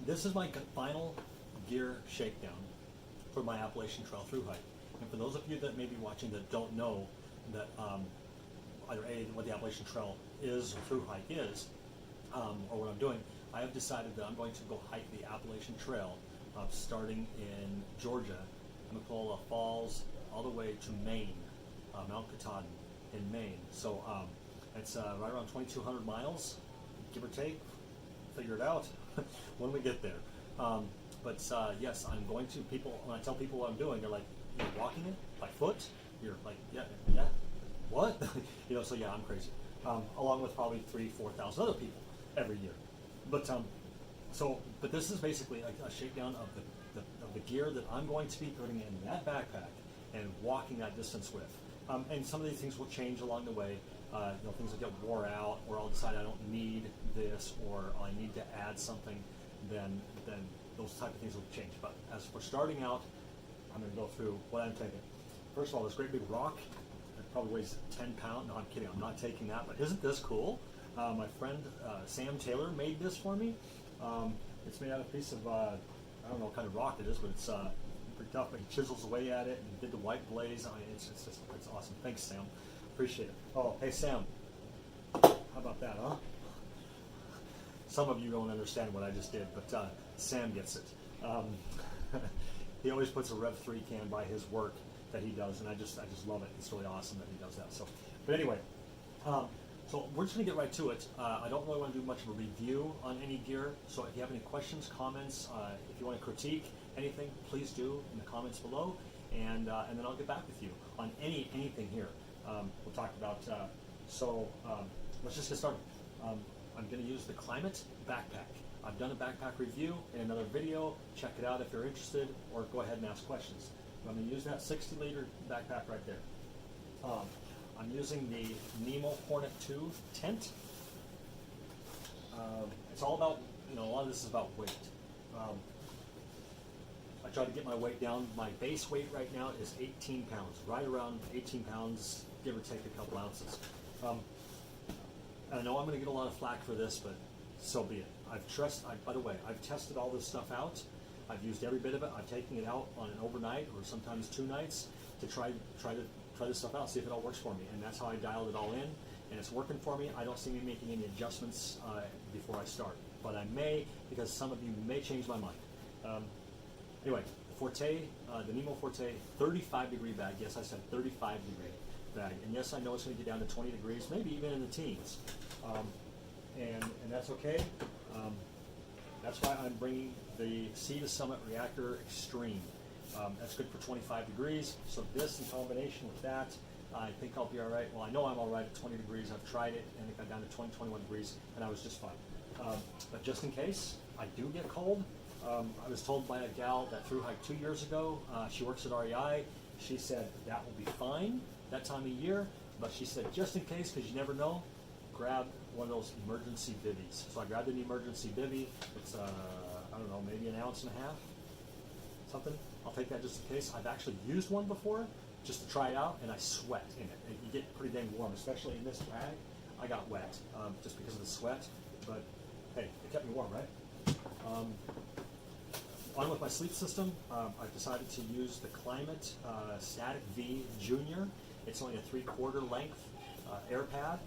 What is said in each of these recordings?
This is my final gear shakedown for my Appalachian Trail Thru-Hike. And for those of you that may be watching that don't know that either A, what the Appalachian Trail is or Thru-Hike is, or what I'm doing, I have decided that I'm going to go hike the Appalachian Trail starting in Georgia, Amicalola Falls, all the way to Maine, Mount Katahdin in Maine. So it's right around 2,200 miles, give or take. Figure it out when we get there. But yes, I'm going to, people, when I tell people what I'm doing, they're like, you're walking it by foot? You're like, yeah, what? So yeah, I'm crazy. Along with probably 3,000-4,000 other people every year. But but this is basically a shakedown of the gear that I'm going to be putting in that backpack and walking that distance with. And some of these things will change along the way. Things will get wore out, or I'll decide I don't need this, or I need to add something. Then those type of things will change. But as for starting out, I'm going to go through what I'm taking. First of all, this great big rock. It probably weighs 10 pounds. No, I'm kidding. I'm not taking that. But isn't this cool? My friend Sam Taylor made this for me. It's made out of a piece of, I don't know what kind of rock it is, but it's pretty tough. But he chisels away at it and did the white blaze. I mean, it's awesome. Thanks, Sam. Appreciate it. Oh, hey, Sam. How about that, huh? Some of you don't understand what I just did, but Sam gets it. He always puts a Rev 3 can by his work that he does, and I just love it. It's really awesome that he does that. So, but anyway, so we're just going to get right to it. I don't really want to do much of a review on any gear, so if you have any questions, comments, if you want to critique anything, please do in the comments below, and then I'll get back with you on anything here. We'll talk about, let's just get started. I'm going to use the Climate backpack. I've done a backpack review in another video. Check it out if you're interested, or go ahead and ask questions. But I'm going to use that 60-liter backpack right there. I'm using the Nemo Hornet 2 tent. It's all about, a lot of this is about weight. I try to get my weight down. My base weight right now is 18 pounds, right around 18 pounds, give or take a couple ounces. I know I'm going to get a lot of flack for this, but so be it. By the way, I've tested all this stuff out. I've used every bit of it. I've taken it out on an overnight or sometimes 2 nights to try this stuff out, see if it all works for me. And that's how I dialed it all in, and it's working for me. I don't see me making any adjustments before I start, but I may, because some of you may change my mind. Anyway, Forte, the Nemo Forte 35-degree bag. Yes, I said 35-degree bag. And yes, I know it's going to get down to 20 degrees, maybe even in the teens. And that's okay. That's why I'm bringing the Sea to Summit Reactor Extreme. That's good for 25 degrees. So this in combination with that, I think I'll be all right. Well, I know I'm all right at 20 degrees. I've tried it, and it got down to 20, 21 degrees, and I was just fine. But just in case I do get cold, I was told by a gal that Thru-Hike 2 years ago. She works at REI. She said that will be fine that time of year, but she said just in case, because you never know, grab one of those emergency bivvies. So I grabbed an emergency bivvy. It's I don't know, maybe an ounce and a half, something. I'll take that just in case. I've actually used one before just to try it out, and I sweat in it. You get pretty dang warm, especially in this bag. I got wet just because of the sweat, but hey, it kept me warm, right? On with my sleep system, I've decided to use the Climate Static V Junior. It's only a 3/4 length air pad,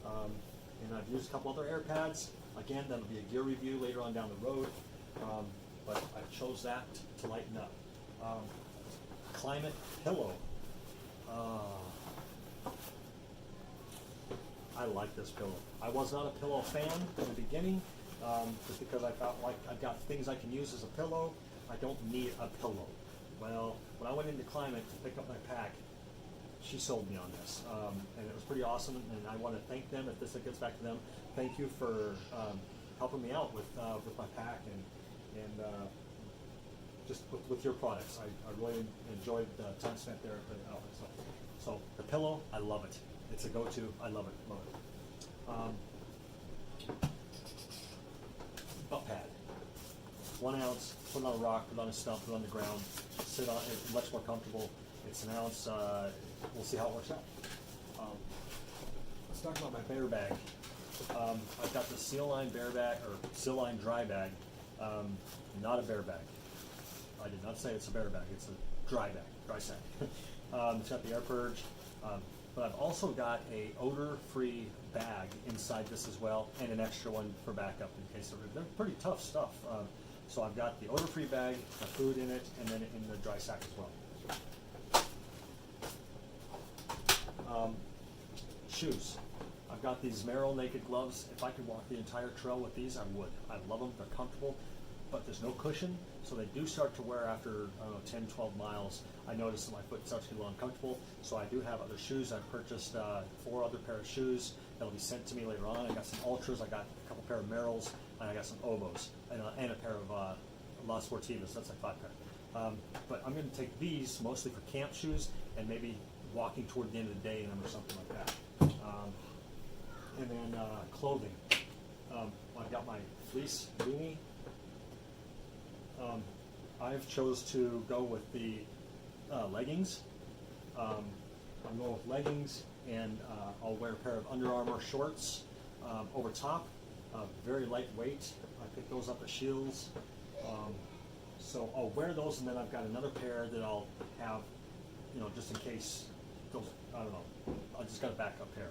and I've used a couple other air pads. Again, that'll be a gear review later on down the road, but I chose that to lighten up. Climate Pillow. I like this pillow. I was not a pillow fan in the beginning, just because I felt like I've got things I can use as a pillow. I don't need a pillow. Well, when I went into Climate to pick up my pack, she sold me on this, and it was pretty awesome, and I want to thank them, if this gets back to them. Thank you for helping me out with my pack and just with your products. I really enjoyed the time spent there at the outlet. So the pillow, I love it. It's a go-to. I love it. Love it. Butt pad. 1 ounce. Put it on a rock. Put it on a stump. Put it on the ground. Sit on it. Much more comfortable. It's an ounce. We'll see how it works out. Let's talk about my bear bag. I've got the Seal Line bear bag, or Seal Line dry bag. Not a bear bag. I did not say it's a bear bag. It's a dry bag, dry sack. It's got the air purge, but I've also got a odor-free bag inside this as well, and an extra one for backup in case they're pretty tough stuff. So I've got the odor-free bag, the food in it, and then in the dry sack as well. Shoes. I've got these Merrell naked gloves. If I could walk the entire trail with these, I would. I love them. They're comfortable, but there's no cushion, so they do start to wear after, I don't know, 10, 12 miles. I notice that my foot starts to get a little uncomfortable, so I do have other shoes. I've purchased 4 other pair of shoes that'll be sent to me later on. I got some Ultras, I got a couple pair of Merrells, and I got some Obos, and a pair of La Sportivas. That's like 5 pair. But I'm going to take these mostly for camp shoes and maybe walking toward the end of the day in them or something like that. And then clothing. I've got my fleece beanie. I've chose to go with the leggings. I'm going with leggings, and I'll wear a pair of Under Armour shorts over top. Very lightweight. I picked those up at Shields. So I'll wear those, and then I've got another pair that I'll have, just in case those, I don't know. I just got a backup pair.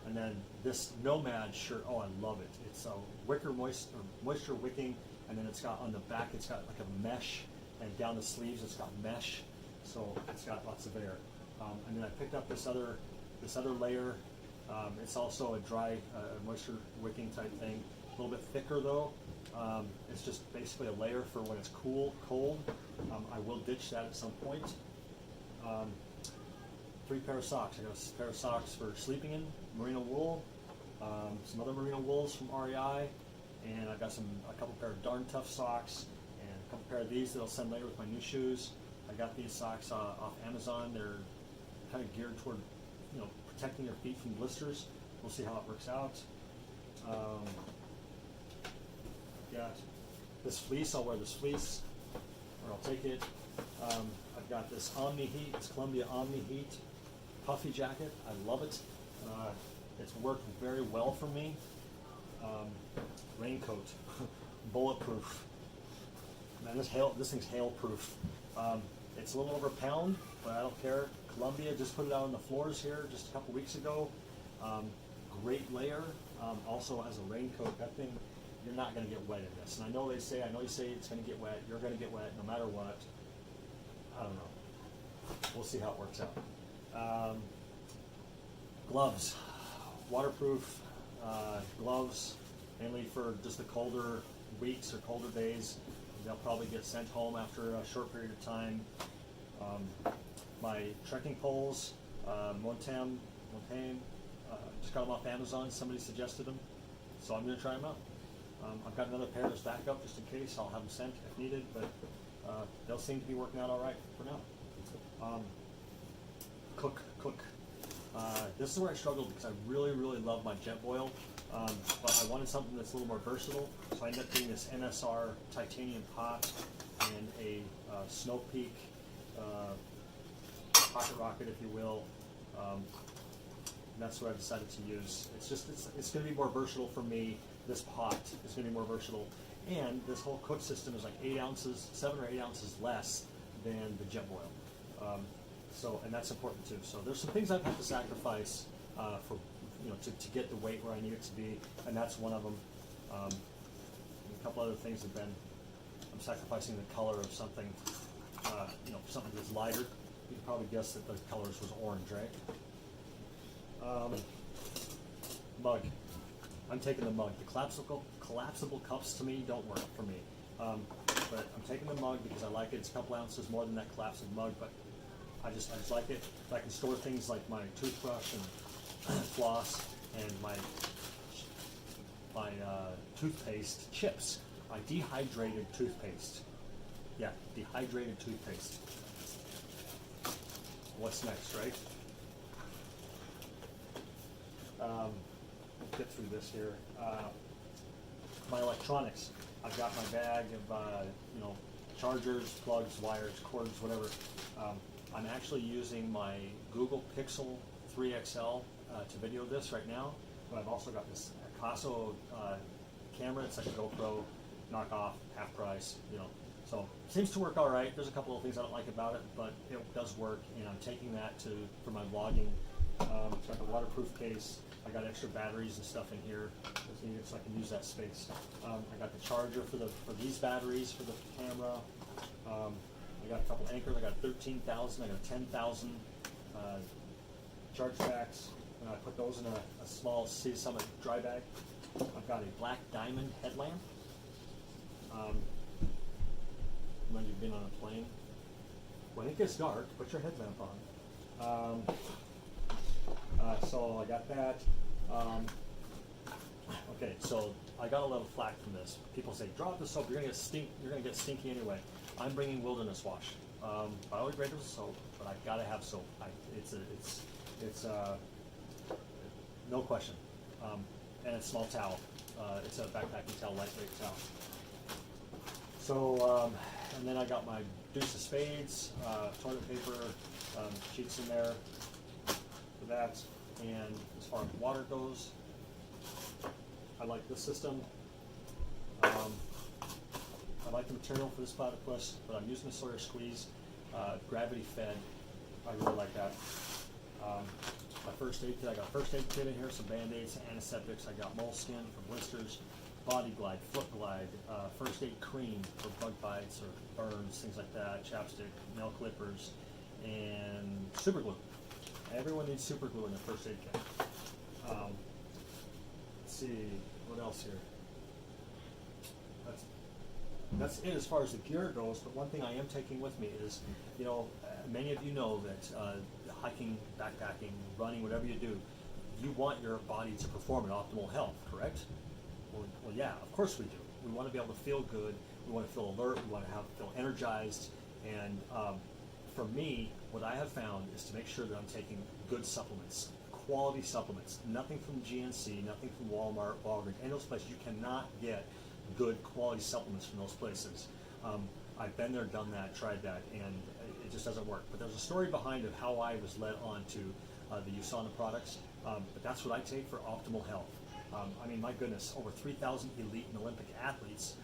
And then this Nomad shirt, oh, I love it. It's a wicker moisture wicking, and then it's got on the back, it's got like a mesh, and down the sleeves it's got mesh, so it's got lots of air. And then I picked up this other layer. It's also a dry moisture wicking type thing, a little bit thicker though. It's just basically a layer for when it's cold. I will ditch that at some point. 3 pair of socks. I got a pair of socks for sleeping in, merino wool, some other merino wools from REI, and I've got a couple pair of Darn Tough socks, and a couple pair of these that I'll send later with my new shoes. I got these socks off Amazon. They're kind of geared toward, protecting your feet from blisters. We'll see how it works out. Got this fleece. I'll wear this fleece, or I'll take it. I've got this Omni Heat. It's Columbia Omni Heat puffy jacket. I love it. It's worked very well for me. Raincoat, bulletproof. Man, this thing's hail proof. It's a little over a pound, but I don't care. Columbia just put it out on the floors here just a couple weeks ago. Great layer. Also as a raincoat, that thing, you're not going to get wet in this. And I know you say it's going to get wet. You're going to get wet no matter what. I don't know. We'll see how it works out. Gloves, waterproof gloves, mainly for just the colder weeks or colder days. They'll probably get sent home after a short period of time. My trekking poles, Montaigne, just got them off Amazon. Somebody suggested them, so I'm going to try them out. I've got another pair as backup just in case. I'll have them sent if needed, but they'll seem to be working out all right for now. Cook. This is where I struggled because I really, really love my jet boil, but I wanted something that's a little more versatile, so I ended up getting this NSR titanium pot and a Snow Peak pocket rocket, if you will. And that's what I decided to use. It's going to be more versatile for me. This pot is going to be more versatile, and this whole cook system is like 7 or 8 ounces less than the jet boil. And that's important too. So there's some things I've had to sacrifice for, to get the weight where I need it to be, and that's one of them. And a couple other things have been, I'm sacrificing the color of something, something that's lighter. You can probably guess that the colors was orange, right? Mug. I'm taking the mug. The collapsible cups to me don't work for me. But I'm taking the mug because I like it. It's a couple ounces more than that collapsible mug, but I just like it. I can store things like my toothbrush and floss and my toothpaste chips. Dehydrated toothpaste. Yeah, dehydrated toothpaste. What's next, right? We'll get through this here. My electronics. I've got my bag of chargers, plugs, wires, cords, whatever. I'm actually using my Google Pixel 3 XL to video this right now, but I've also got this Picasso camera. It's like a GoPro, knock off, half price, you know. So seems to work all right. There's a couple of things I don't like about it, but it does work, and I'm taking that for my vlogging. It's got a waterproof case. I got extra batteries and stuff in here so I can use that space. I got the charger for these batteries for the camera. I got a couple anchors. I got 13,000. I got 10,000 charge packs. And I put those in a small Sea Summit dry bag. I've got a black diamond headlamp. When you've been on a plane, when it gets dark, put your headlamp on. So I got that. Okay, so I got a little flack from this. People say, drop the soap, you're gonna get stinky anyway. I'm bringing Wilderness Wash, biodegradable soap, but I gotta have soap. It's no question, and it's a small towel. It's a backpacking towel, lightweight towel. So, and then I got my deuce of spades, toilet paper, sheets in there for that. And as far as water goes, I like this system. I like the material for this platypus, but I'm using the Sawyer Squeeze, gravity fed. I really like that. My first aid kit, I got a first aid kit in here, some band-aids, antiseptics. I got moleskin for blisters, body glide, foot glide, first aid cream for bug bites or burns, things like that, chapstick, nail clippers, and super glue. Everyone needs super glue in their first aid kit. Let's see, what else here? That's it as far as the gear goes, but one thing I am taking with me is, you know, many of you know that hiking, backpacking, running, whatever you do, you want your body to perform at optimal health, correct? Well, yeah, of course we do. We want to be able to feel good, we want to feel alert, we want to feel energized, and for me, what I have found is to make sure that I'm taking good supplements, quality supplements, nothing from GNC, nothing from Walmart, Walgreens, any of those places. You cannot get good quality supplements from those places. I've been there, done that, tried that, and it just doesn't work. But there's a story behind of how I was led on to the USANA products, but that's what I take for optimal health. I mean, my goodness, over 3,000 elite and Olympic athletes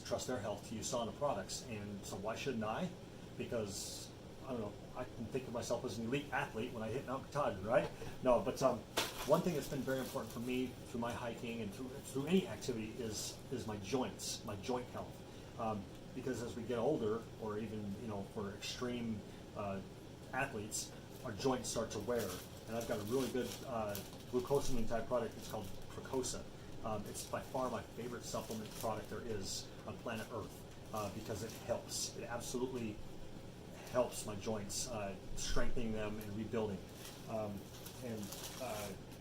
trust their health to USANA products, and so why shouldn't I? Because, I don't know, I can think of myself as an elite athlete when I hit Mount Katahdin, right? No, but one thing that's been very important for me through my hiking and through any activity is my joints, my joint health. Because as we get older, or even, you know, for extreme athletes, our joints start to wear. And I've got a really good glucosamine type product. It's called Precosa. It's by far my favorite supplement product there is on planet Earth because it helps. It absolutely helps my joints, strengthening them and rebuilding.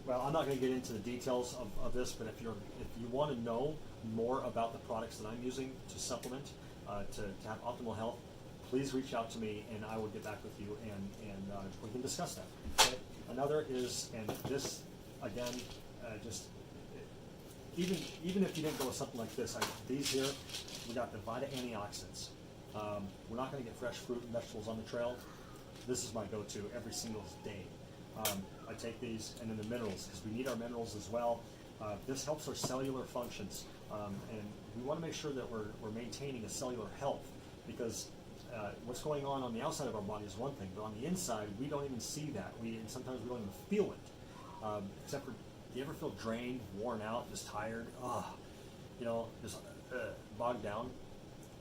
Well, I'm not going to get into the details of this, but if you want to know more about the products that I'm using to supplement, to have optimal health, please reach out to me and I will get back with you and we can discuss that. Okay? Another is, and this again, even if you didn't go with something like this, these here, we got the Vita antioxidants. We're not going to get fresh fruit and vegetables on the trail. This is my go-to every single day. I take these, and then the minerals, because we need our minerals as well. This helps our cellular functions, and we want to make sure that we're maintaining a cellular health, because what's going on the outside of our body is one thing, but on the inside, we don't even see that. And sometimes we don't even feel it, except for, do you ever feel drained, worn out, just tired? You know, just bogged down?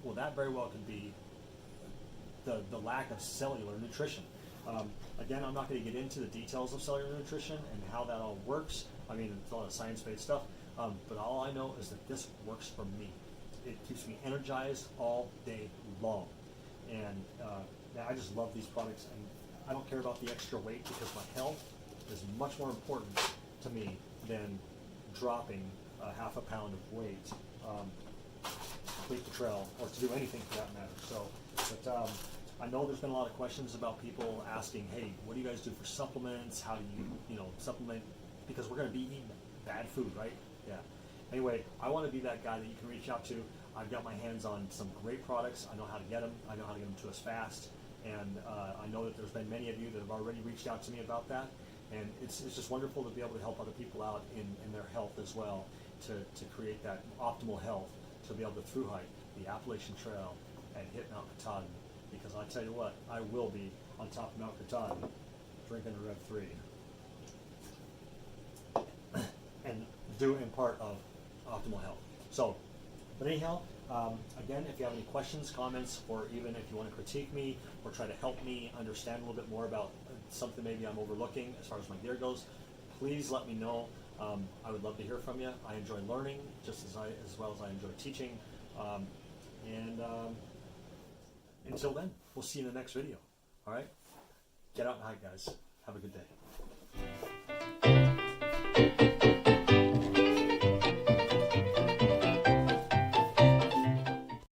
Well, that very well could be the lack of cellular nutrition. Again, I'm not going to get into the details of cellular nutrition and how that all works. I mean, it's a lot of science-based stuff, but all I know is that this works for me. It keeps me energized all day long, and I just love these products, and I don't care about the extra weight because my health is much more important to me than dropping half a pound of weight to complete the trail, or to do anything for that matter. So, but I know there's been a lot of questions about people asking, hey, what do you guys do for supplements? How do you supplement? Because we're going to be eating bad food, right? Yeah. Anyway, I want to be that guy that you can reach out to. I've got my hands on some great products. I know how to get them. I know how to get them to us fast. And I know that there's been many of you that have already reached out to me about that. And it's just wonderful to be able to help other people out in their health as well, to create that optimal health to be able to through hike the Appalachian Trail and hit Mount Katahdin, because I tell you what, I will be on top of Mount Katahdin drinking a Rev 3 and doing part of optimal health. So, but anyhow, again, if you have any questions, comments, or even if you want to critique me or try to help me understand a little bit more about something maybe I'm overlooking as far as my gear goes, please let me know. I would love to hear from you. I enjoy learning just as well as I enjoy teaching. Until then, we'll see you in the next video. All right? Get out and hike, guys. Have a good day.